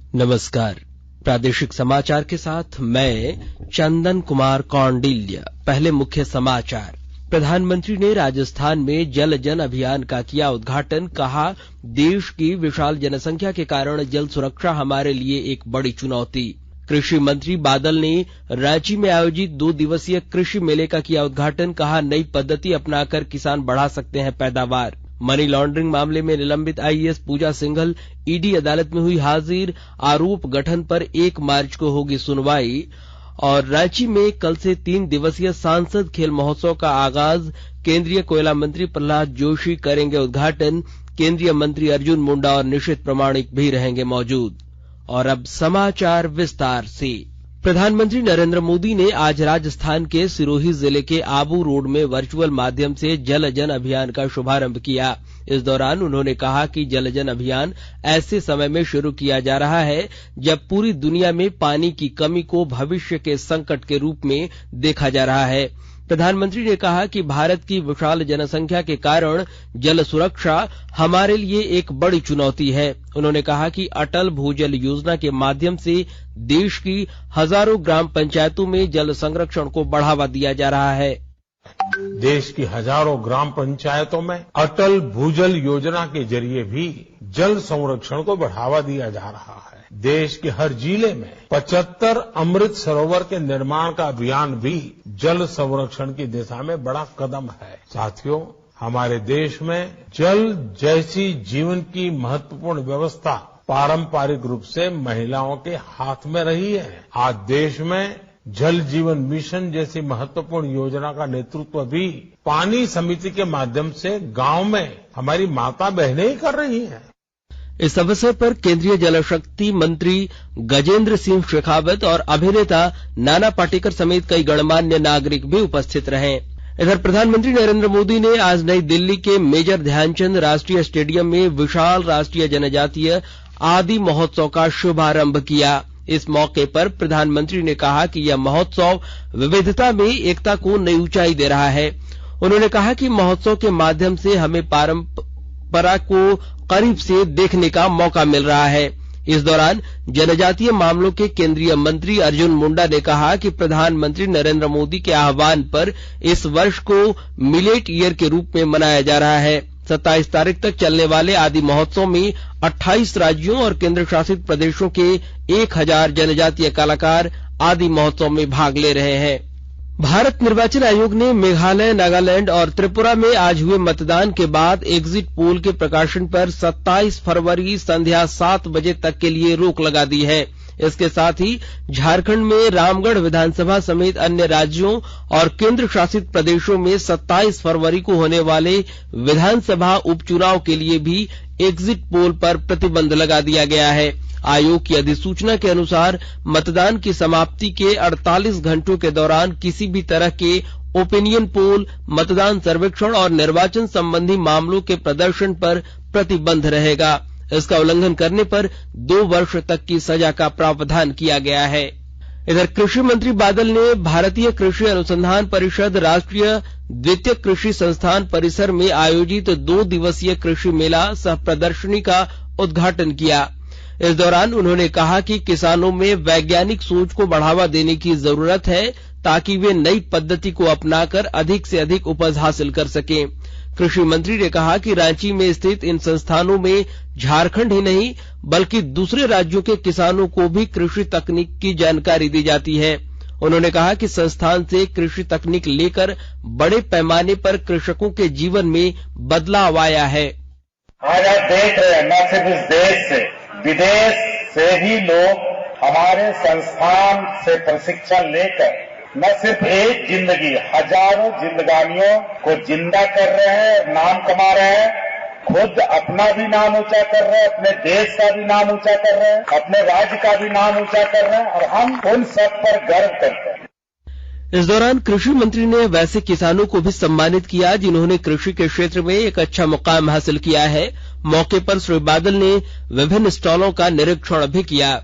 नमस्कार। प्रादेशिक समाचार के साथ मैं चंदन कुमार कौंडिल्य। पहले मुख्य समाचार। प्रधानमंत्री ने राजस्थान में जल जन अभियान का किया उद्घाटन। कहा, देश की विशाल जनसंख्या के कारण जल सुरक्षा हमारे लिए एक बड़ी चुनौती। कृषि मंत्री बादल ने रांची में आयोजित 2 दिवसीय कृषि मेले का किया उद्घाटन। कहा, नई पद्धति अपनाकर किसान बढ़ा सकते हैं पैदावार। मनी लॉन्ड्रिंग मामले में निलंबित आईएएस पूजा सिंघल ईडी अदालत में हुई हाजिर। आरोप गठन पर 1 मार्च को होगी सुनवाई। और रांची में कल से 3 दिवसीय सांसद खेल महोत्सव का आगाज। केंद्रीय कोयला मंत्री प्रहलाद जोशी करेंगे उद्घाटन। केंद्रीय मंत्री अर्जुन मुंडा और निशित प्रामाणिक भी रहेंगे मौजूद। और अब समाचार विस्तार से। प्रधानमंत्री नरेंद्र मोदी ने आज राजस्थान के सिरोही जिले के आबू रोड में वर्चुअल माध्यम से जल जन अभियान का शुभारंभ किया। इस दौरान उन्होंने कहा कि जल जन अभियान ऐसे समय में शुरू किया जा रहा है जब पूरी दुनिया में पानी की कमी को भविष्य के संकट के रूप में देखा जा रहा है। प्रधानमंत्री ने कहा कि भारत की विशाल जनसंख्या के कारण जल सुरक्षा हमारे लिए एक बड़ी चुनौती है। उन्होंने कहा कि अटल भूजल योजना के माध्यम से देश की हजारों ग्राम पंचायतों में जल संरक्षण को बढ़ावा दिया जा रहा है। देश की हजारों ग्राम पंचायतों में अटल भूजल योजना के जरिए भी जल संरक्षण को बढ़ावा दिया जा रहा है। देश के हर जिले में 75 अमृत सरोवर के निर्माण का अभियान भी जल संरक्षण की दिशा में बड़ा कदम है। साथियों, हमारे देश में जल जैसी जीवन की महत्वपूर्ण व्यवस्था पारंपरिक रूप से महिलाओं के हाथ में रही है। आज देश में जल जीवन मिशन जैसी महत्वपूर्ण योजना का नेतृत्व भी पानी समिति के माध्यम से गांव में हमारी माता बहनें ही कर रही हैं। इस अवसर पर केंद्रीय जल शक्ति मंत्री गजेंद्र सिंह शेखावत और अभिनेता नाना पाटेकर समेत कई गणमान्य नागरिक भी उपस्थित रहे। इधर प्रधानमंत्री नरेंद्र मोदी ने आज नई दिल्ली के मेजर ध्यानचंद राष्ट्रीय स्टेडियम में विशाल राष्ट्रीय जनजातीय आदि महोत्सव का शुभारंभ किया। इस मौके पर प्रधानमंत्री ने कहा कि यह महोत्सव विविधता में एकता को नई ऊंचाई दे रहा है। उन्होंने कहा कि महोत्सव के माध्यम से हमें परंपरा को करीब से देखने का मौका मिल रहा है। इस दौरान जनजातीय मामलों के केंद्रीय मंत्री अर्जुन मुंडा ने कहा कि प्रधानमंत्री नरेंद्र मोदी के आह्वान पर इस वर्ष को मिलेट ईयर के रूप में मनाया जा रहा है। 27 तारीख तक चलने वाले आदि महोत्सव में 28 राज्यों और केंद्र शासित प्रदेशों के 1000 जनजातीय कलाकार आदि महोत्सव में भाग ले रहे हैं। भारत निर्वाचन आयोग ने मेघालय, नागालैंड और त्रिपुरा में आज हुए मतदान के बाद एग्जिट पोल के प्रकाशन पर 27 फरवरी संध्या 7 बजे तक के लिए रोक लगा दी है। इसके साथ ही झारखंड में रामगढ़ विधानसभा समेत अन्य राज्यों और केंद्र शासित प्रदेशों में 27 फरवरी को होने वाले विधानसभा उपचुनाव के लिए भी एग्जिट पोल पर प्रतिबंध लगा दिया गया है। आयोग की अधिसूचना के अनुसार मतदान की समाप्ति के 48 घंटों के दौरान किसी भी तरह के ओपिनियन पोल, मतदान सर्वेक्षण और निर्वाचन संबंधी मामलों के प्रदर्शन पर प्रतिबंध रहेगा। इसका उल्लंघन करने पर 2 वर्ष तक की सजा का प्रावधान किया गया है। इधर कृषि मंत्री बादल ने भारतीय कृषि अनुसंधान परिषद राष्ट्रीय द्वितीय कृषि संस्थान परिसर में आयोजित 2 दिवसीय कृषि मेला सह प्रदर्शनी का उद्घाटन किया। इस दौरान उन्होंने कहा कि किसानों में वैज्ञानिक सोच को बढ़ावा देने की जरूरत है ताकि वे नई पद्धति को अपनाकर अधिक से अधिक उपज हासिल कर सकें। कृषि मंत्री ने कहा कि रांची में स्थित इन संस्थानों में झारखंड ही नहीं बल्कि दूसरे राज्यों के किसानों को भी कृषि तकनीक की जानकारी दी जाती है। उन्होंने कहा कि संस्थान से कृषि तकनीक लेकर बड़े पैमाने पर कृषकों के जीवन में बदलाव आया है। आज आप देख रहे हैं न सिर्फ इस देश से विदेश से भी लोग हमारे संस्थान से प्रशिक्षण लेकर न सिर्फ एक जिंदगी, हजारों जिंदगानियों को जिंदा कर रहे हैं, नाम कमा रहे हैं, खुद अपना भी नाम ऊंचा कर रहे हैं, अपने देश का भी नाम ऊंचा कर रहे हैं, अपने राज्य का भी नाम ऊंचा कर रहे हैं और हम उन सब पर गर्व करते हैं। इस दौरान कृषि मंत्री ने वैसे किसानों को भी सम्मानित किया जिन्होंने कृषि के क्षेत्र में एक अच्छा मुकाम हासिल किया है। मौके पर श्री बादल ने विभिन्न स्टॉलों का निरीक्षण भी किया।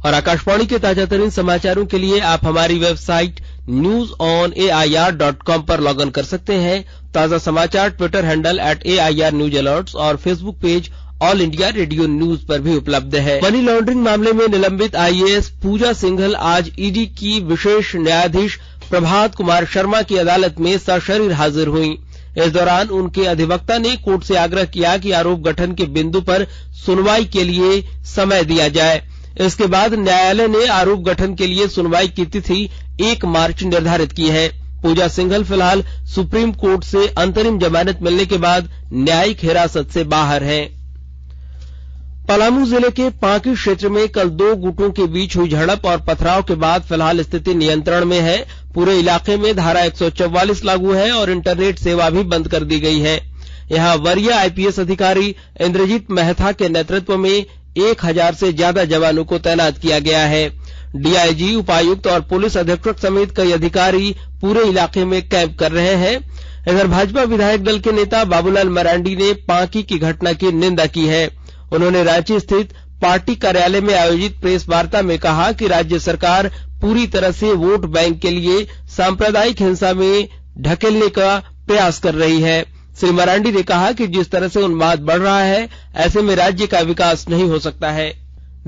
और आकाशवाणी के ताजा तरीन समाचारों के लिए आप हमारी वेबसाइट newsonair.com पर लॉग इन कर सकते हैं। ताजा समाचार Twitter handle @AIR News Alerts और Facebook page all India radio news पर भी उपलब्ध है। मनी लॉन्ड्रिंग मामले में निलंबित आईएएस पूजा सिंघल आज ईडी की विशेष न्यायाधीश प्रभात कुमार शर्मा की अदालत में सशरीर हाजिर हुई। इस दौरान उनके अधिवक्ता ने कोर्ट से आग्रह किया कि आरोप गठन के बिंदु पर सुनवाई के लिए समय दिया जाए। इसके बाद न्यायालय ने आरोप गठन के लिए सुनवाई की तिथि 1 मार्च निर्धारित की है। पूजा सिंघल फिलहाल सुप्रीम कोर्ट से अंतरिम जमानत मिलने के बाद न्यायिक हिरासत से बाहर हैं। पलामू जिले के पांकी क्षेत्र में कल 2 गुटों के बीच हुई झड़प और पथराव के बाद फिलहाल स्थिति नियंत्रण में है। पूरे इलाके में धारा 144 लागू है और इंटरनेट सेवा भी बंद कर दी गई है। यहां वरीय आईपीएस अधिकारी इंद्रजीत मेहता के नेतृत्व में 1000 से ज्यादा जवानों को तैनात किया गया है। डीआईजी, उपायुक्त और पुलिस अधीक्षक समेत कई अधिकारी पूरे इलाके में कैंप कर रहे हैं। इधर भाजपा विधायक दल के नेता बाबूलाल मरांडी ने पांकी की घटना की निंदा की है। उन्होंने रांची स्थित पार्टी कार्यालय में आयोजित प्रेस वार्ता में कहा कि राज्य सरकार पूरी तरह से वोट बैंक के लिए सांप्रदायिक हिंसा में ढकेलने का प्रयास कर रही है। श्री मरांडी ने कहा कि जिस तरह से उन्माद बढ़ रहा है, ऐसे में राज्य का विकास नहीं हो सकता है।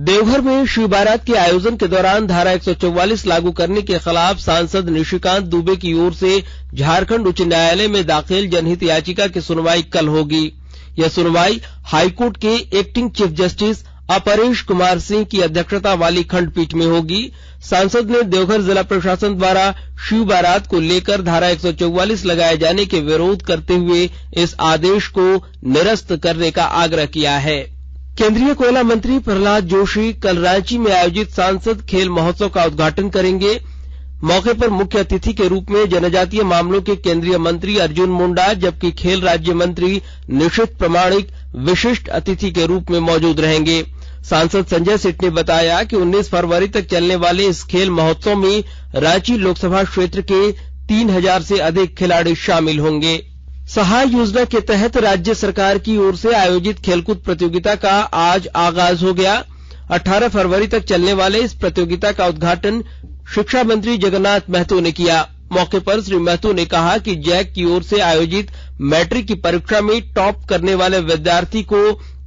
देवघर में शिव बारात के आयोजन के दौरान धारा 144 लागू करने के खिलाफ सांसद निशिकांत दुबे की ओर से झारखंड उच्च न्यायालय में दाखिल जनहित याचिका की सुनवाई कल होगी। यह सुनवाई हाईकोर्ट के acting chief justice Aparesh Kumar Singh की अध्यक्षता वाली खंडपीठ में होगी। सांसद ने देवघर जिला प्रशासन द्वारा शिव बारात को लेकर धारा 144 लगाए जाने के विरोध करते हुए इस आदेश को निरस्त करने का आग्रह किया है। केंद्रीय कोयला मंत्री प्रहलाद जोशी कल रांची में आयोजित सांसद खेल महोत्सव का उद्घाटन करेंगे। मौके पर मुख्य अतिथि के रूप में जनजातीय मामलों के केंद्रीय मंत्री अर्जुन मुंडा, जबकि खेल राज्य मंत्री निशित प्रमाणिक विशिष्ट अतिथि के रूप में मौजूद रहेंगे। सांसद संजय सेठ ने बताया कि 19 फरवरी तक चलने वाले इस खेल महोत्सव में रांची लोकसभा क्षेत्र के 3000 से अधिक खिलाड़ी शामिल होंगे। सहाय योजना के तहत राज्य सरकार की ओर से आयोजित खेलकूद प्रतियोगिता का आज आगाज हो गया। 18 फरवरी तक चलने वाले इस प्रतियोगिता का उद्घाटन शिक्षा मंत्री जगन्नाथ महतो ने किया। मौके पर श्री महतो ने कहा कि जैक की ओर से आयोजित मैट्रिक की परीक्षा में टॉप करने वाले विद्यार्थी को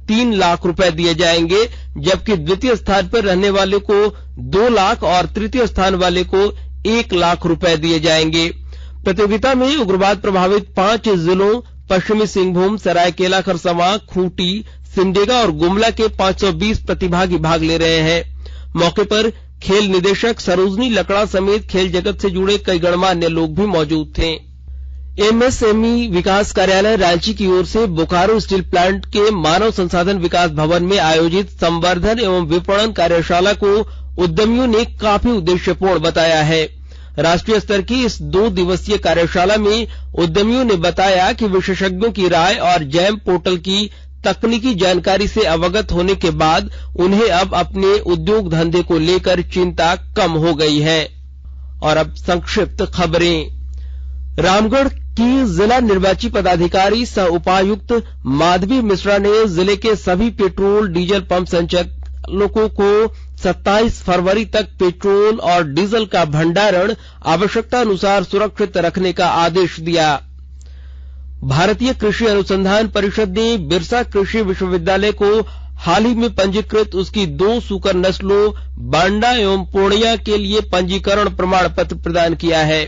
3 लाख रुपए दिए जाएंगे, जबकि द्वितीय स्थान पर रहने वाले को 2 लाख और तृतीय स्थान वाले को 1 लाख रुपए दिए जाएंगे। प्रतियोगिता में उग्रवाद प्रभावित 5 जिलों पश्चिमी सिंहभूम, सरायकेला खरसावां, खूंटी, सिमडेगा और गुमला के 520 प्रतिभागी भाग ले रहे हैं। मौके पर खेल निदेशक सरोजनी लकड़ा समेत खेल जगत से जुड़े कई गणमान्य लोग भी मौजूद थे। एमएसएमई विकास कार्यालय रांची की ओर से बोकारो स्टील प्लांट के मानव संसाधन विकास भवन में आयोजित संवर्धन एवं विपणन कार्यशाला को उद्यमियों ने काफी उद्देश्यपूर्ण बताया है। राष्ट्रीय स्तर की इस 2 दिवसीय कार्यशाला में उद्यमियों ने बताया कि विशेषज्ञों की राय और जैम पोर्टल की तकनीकी जानकारी से अवगत होने के बाद उन्हें अब अपने उद्योग धंधे को लेकर चिंता कम हो गई है। और अब संक्षिप्त खबरें। रामगढ़ की जिला निर्वाची पदाधिकारी सह उपायुक्त माधवी मिश्रा ने जिले के सभी पेट्रोल डीजल पंप संचालकों को 27 फरवरी तक पेट्रोल और डीजल का भंडारण आवश्यकता अनुसार सुरक्षित रखने का आदेश दिया। भारतीय कृषि अनुसंधान परिषद ने बिरसा कृषि विश्वविद्यालय को हाल ही में पंजीकृत उसकी 2 सुकर नस्लों बांडा एवं पूर्णिया के लिए पंजीकरण प्रमाण पत्र प्रदान किया है।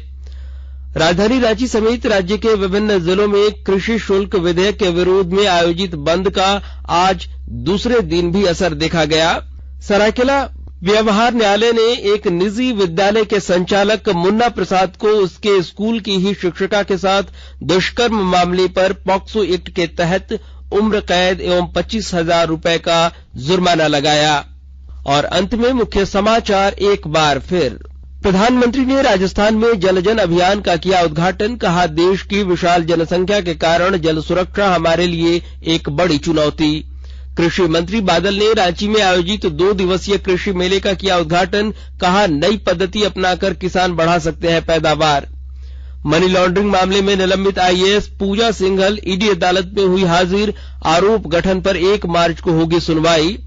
राजधानी रांची समेत राज्य के विभिन्न जिलों में कृषि शुल्क विधेयक के विरोध में आयोजित बंद का आज दूसरे दिन भी असर देखा गया। सरायकेला व्यवहार न्यायालय ने एक निजी विद्यालय के संचालक मुन्ना प्रसाद को उसके स्कूल की ही शिक्षिका के साथ दुष्कर्म मामले पर पॉक्सो एक्ट के तहत उम्र कैद एवं 25,000 रुपए का जुर्माना लगाया। और अंत में मुख्य समाचार एक बार फिर। प्रधानमंत्री ने राजस्थान में जल जन अभियान का किया उद्घाटन। कहा, देश की विशाल जनसंख्या के कारण जल सुरक्षा हमारे लिए एक बड़ी चुनौती। कृषि मंत्री बादल ने रांची में आयोजित 2 दिवसीय कृषि मेले का किया उद्घाटन। कहा, नई पद्धति अपनाकर किसान बढ़ा सकते हैं पैदावार। मनी लॉन्ड्रिंग मामले में निलंबित आईएएस पूजा सिंघल ईडी अदालत में हुई हाजिर। आरोप गठन पर 1 मार्च को होगी सुनवाई।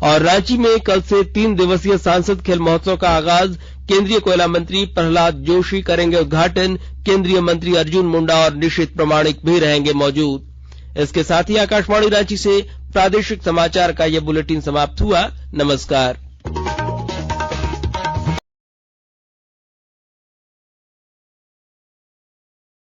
और रांची में कल से 3 दिवसीय सांसद खेल महोत्सव का आगाज। केंद्रीय कोयला मंत्री प्रहलाद जोशी करेंगे उद्घाटन। केंद्रीय मंत्री अर्जुन मुंडा और निशित प्रमाणिक भी रहेंगे मौजूद। इसके साथ ही आकाशवाणी रांची से प्रादेशिक समाचार का ये बुलेटिन समाप्त हुआ। नमस्कार।